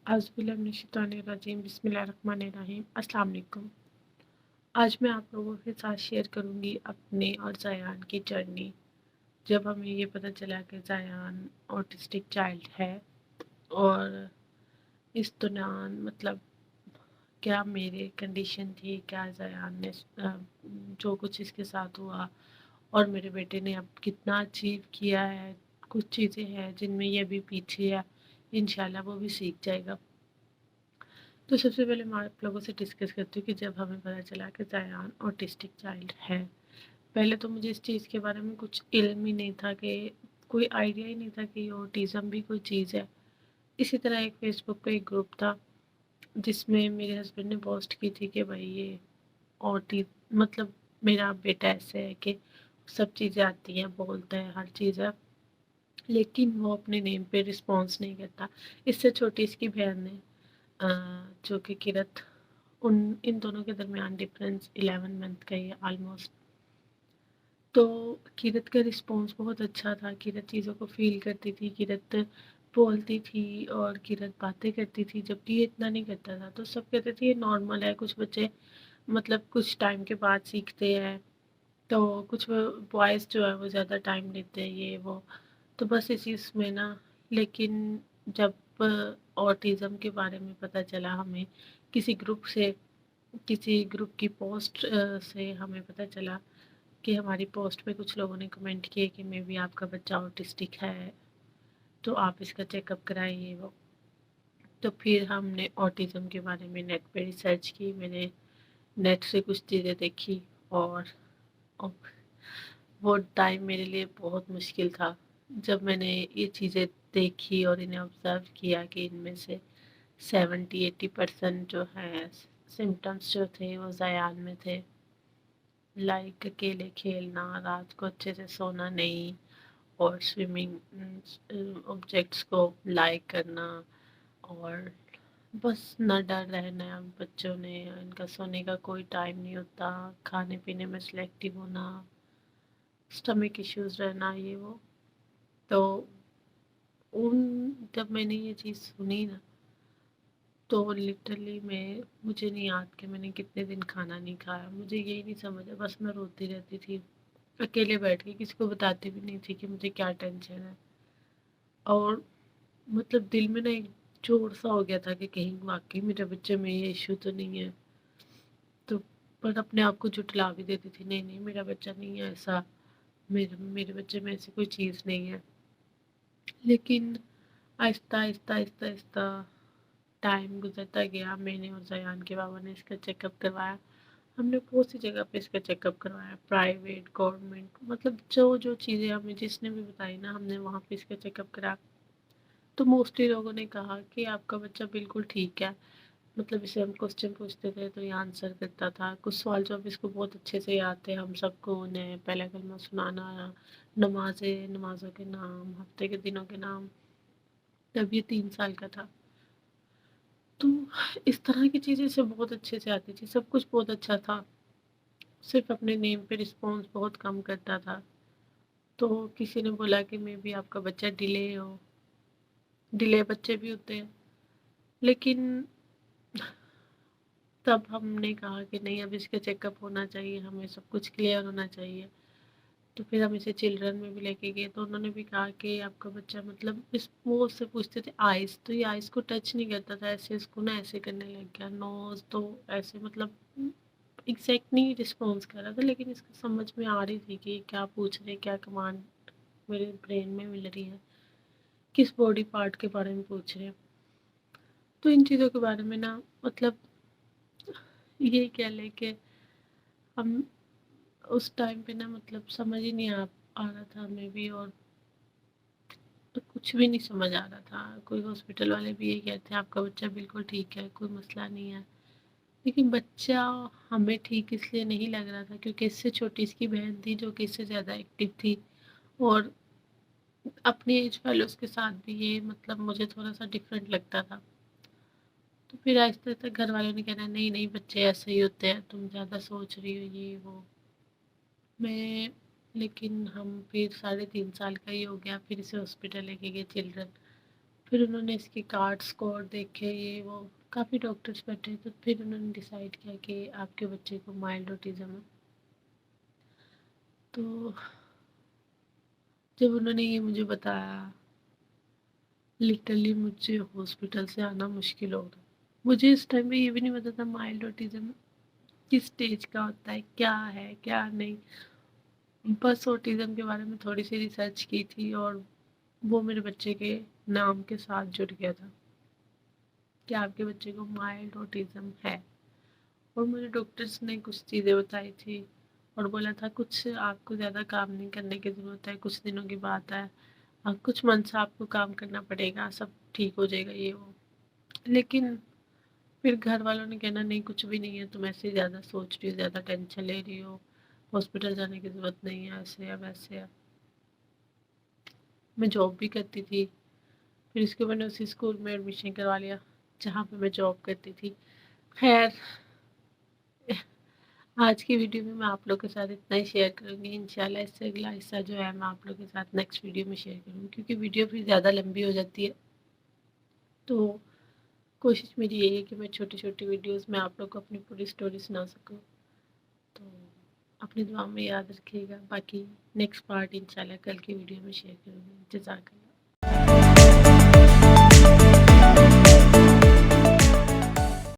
औज़ुबिल्लाहिमिनश्शैतानिर्रजीम बिस्मिल्लाहिर्रहमानिर्रहीम। अस्सलाम वालेकुम। आज मैं आप लोगों के साथ शेयर करूँगी अपने और ज़यान की जर्नी। जब हमें ये पता चला कि ज़यान ऑटिस्टिक चाइल्ड है और इस दौरान मतलब क्या मेरी कंडीशन थी, क्या ज़यान ने जो कुछ इसके साथ हुआ और मेरे बेटे ने अब कितना अचीव किया है। कुछ चीज़ें हैं जिनमें ये अभी पीछे है, इंशाल्लाह वो भी सीख जाएगा। तो सबसे पहले मैं आप लोगों से डिस्कस करती हूँ कि जब हमें पता चला कि ज़यान ऑटिस्टिक चाइल्ड है। पहले तो मुझे इस चीज़ के बारे में कुछ इल्म ही नहीं था, कि कोई आइडिया ही नहीं था कि ऑटिज़म भी कोई चीज़ है। इसी तरह एक फ़ेसबुक पे एक ग्रुप था जिसमें मेरे हस्बैंड ने पोस्ट की थी कि भाई ये ऑटि मतलब मेरा बेटा ऐसे है कि सब चीज़ें आती हैं, बोलता है, हर चीज़ है, लेकिन वो अपने नेम पे रिस्पॉन्स नहीं करता। इससे छोटी इसकी बहन है, जो कि किरत, उन इन दोनों के दरमियान डिफरेंस 11 मंथ का ही है ऑलमोस्ट। तो किरत का रिस्पॉन्स बहुत अच्छा था, किरत चीज़ों को फ़ील करती थी, किरत बोलती थी और किरत बातें करती थी, जबकि ये इतना नहीं करता था। तो सब कहते थे ये नॉर्मल है, कुछ बच्चे मतलब कुछ टाइम के बाद सीखते हैं, तो कुछ बॉयज़ जो है वो ज़्यादा टाइम लेते हैं, ये वो। तो बस इसी उसमें ना, लेकिन जब ऑटिज़म के बारे में पता चला हमें किसी ग्रुप से, किसी ग्रुप की पोस्ट से हमें पता चला कि हमारी पोस्ट पे कुछ लोगों ने कमेंट किए कि मे बी आपका बच्चा ऑटिस्टिक है, तो आप इसका चेकअप कराइए वो। तो फिर हमने ऑटिज़म के बारे में नेट पे रिसर्च की, मैंने नेट से कुछ चीज़ें देखी और वो टाइम मेरे लिए बहुत मुश्किल था। जब मैंने ये चीज़ें देखी और इन्हें ऑब्ज़र्व किया कि इनमें से 70-80% जो है सिम्पटम्स जो थे वो ज़यान में थे। लाइक अकेले खेलना, रात को अच्छे से सोना नहीं, और स्विमिंग ऑब्जेक्ट्स को लाइक करना, और बस ना डर रहना है बच्चों ने, इनका सोने का कोई टाइम नहीं होता, खाने पीने में सिलेक्टिव होना, स्टमक इश्यूज रहना, ये वो। तो उन जब मैंने ये चीज़ सुनी ना, तो लिटरली मुझे नहीं याद कि मैंने कितने दिन खाना नहीं खाया, मुझे यही नहीं समझ, बस मैं रोती रहती थी अकेले बैठ के, किसी को बताती भी नहीं थी कि मुझे क्या टेंशन है। और मतलब दिल में ना एक जोर सा हो गया था कि कहीं वाकई मेरे बच्चे में ये इश्यू तो नहीं है। तो पर अपने आप को जुटला भी देती थी, नहीं नहीं मेरा बच्चा नहीं है ऐसा, मेरे मेरे बच्चे में ऐसी कोई चीज़ नहीं है। लेकिन आहिस्ता आहिस्ता आहिस्ता आहिस्ता टाइम गुजरता गया, मैंने और ज़यान के बाबा ने इसका चेकअप करवाया। हमने बहुत सी जगह पे इसका चेकअप करवाया, प्राइवेट, गवर्नमेंट, मतलब जो जो चीज़ें हमें जिसने भी बताई ना, हमने वहाँ पे इसका चेकअप कराया। तो मोस्टली लोगों ने कहा कि आपका बच्चा बिल्कुल ठीक है। मतलब इसे हम क्वेश्चन पूछते थे तो ये आंसर करता था, कुछ सवाल जवाब इसको बहुत अच्छे से याद थे, हम सबको उन्हें पहला कलमा सुनाना, नमाज़ें, नमाज़ों के नाम, हफ्ते के दिनों के नाम। तब ये 3 साल का था। तो इस तरह की चीज़ें इसे बहुत अच्छे से आती थी, सब कुछ बहुत अच्छा था। सिर्फ़ अपने नेम पे रिस्पॉन्स बहुत कम करता था। तो किसी ने बोला कि मे बी आपका बच्चा डिले हो, डिले बच्चे भी होते हैं। लेकिन तब हमने कहा कि नहीं, अब इसका चेकअप होना चाहिए, हमें सब कुछ क्लियर होना चाहिए। तो फिर हम इसे चिल्ड्रन में भी लेके गए, तो उन्होंने भी कहा कि आपका बच्चा मतलब इस वो उससे पूछते थे आइज़, तो ये आइज़ को टच नहीं करता था, ऐसे इसको ना ऐसे करने लग गया, नोज़ तो ऐसे, मतलब एग्जैक्ट नहीं रिस्पॉन्स कर रहा था, लेकिन इसको समझ में आ रही थी कि क्या पूछ रहे, क्या कमांड मेरे ब्रेन में मिल रही है, किस बॉडी पार्ट के बारे में पूछ रहे हैं। तो इन चीज़ों के बारे में ना, मतलब ये कह लें कि हम उस टाइम पे ना, मतलब समझ ही नहीं आ रहा था हमें भी, और तो कुछ भी नहीं समझ आ रहा था। कोई हॉस्पिटल वाले भी यही कहते हैं आपका बच्चा बिल्कुल ठीक है, कोई मसला नहीं है। लेकिन बच्चा हमें ठीक इसलिए नहीं लग रहा था क्योंकि इससे छोटी इसकी बहन थी जो कि इससे ज़्यादा एक्टिव थी, और अपने एज वालों के साथ भी ये मतलब मुझे थोड़ा सा डिफरेंट लगता था। तो फिर आहिस्ता आहिस्ता घर वालों ने कहना नहीं नहीं बच्चे ऐसे ही होते हैं, तुम ज़्यादा सोच रही हो, ये वो। मैं लेकिन हम फिर 3.5 साल का ही हो गया, फिर इसे हॉस्पिटल लेके गए चिल्ड्रन। پھر انہوں نے اس کے کارڈس کو دیکھے، یہ وہ کافی ڈاکٹرس بیٹھے، تو پھر انہوں نے ڈیسائیڈ کیا کہ آپ کے بچے کو مائلڈ اوٹزم ہے۔ تو جب انہوں نے یہ مجھے بتایا، لٹرلی مجھے ہاسپٹل سے آنا مشکل ہو گیا۔ مجھے اس ٹائم پہ یہ بھی نہیں پتا تھا مائلڈ اوٹزم کس اسٹیج کا ہوتا ہے کیا نہیں۔ بس اوٹزم کے بارے میں تھوڑی سی ریسرچ کی تھی اور وہ میرے بچے کے نام کے ساتھ جڑ گیا تھا کہ آپ کے بچے کو مائلڈ اوٹزم ہے۔ اور مجھے ڈاکٹرس نے کچھ چیزیں بتائی تھی اور بولا تھا کچھ آپ کو زیادہ کام نہیں کرنے کی ضرورت ہے، کچھ دنوں کی بات ہے، کچھ منتھس آپ کو کام کرنا پڑے گا، سب ٹھیک ہو جائے گا یہ وہ۔ لیکن پھر گھر والوں نے کہنا نہیں کچھ بھی نہیں ہے، تم ایسے زیادہ سوچ رہی ہو، زیادہ ٹینشن لے رہی ہو، ہاسپٹل جانے کی ضرورت نہیں ہے، ایسے ہے ویسے ہے۔ میں جاب بھی کرتی تھی، پھر اس کے بعد میں نے اسی اسکول میں ایڈمیشن کروا لیا جہاں پہ میں جاب کرتی تھی۔ خیر، آج کی ویڈیو میں آپ لوگ کے ساتھ اتنا ہی شیئر کروں گی۔ انشاءاللہ اس سے اگلا حصہ جو ہے میں آپ لوگ کے ساتھ نیکسٹ ویڈیو میں شیئر کروں گی، کیونکہ ویڈیو پھر زیادہ لمبی ہو جاتی ہے۔ تو کوشش میری یہی ہے کہ میں چھوٹی چھوٹی ویڈیوز میں آپ لوگ کو اپنی پوری سٹوری سنا سکوں۔ تو اپنی دعا میں یاد رکھیے گا، باقی نیکسٹ پارٹ انشاءاللہ کل کی ویڈیو میں شیئر کروں گی۔ جزاک اللہ۔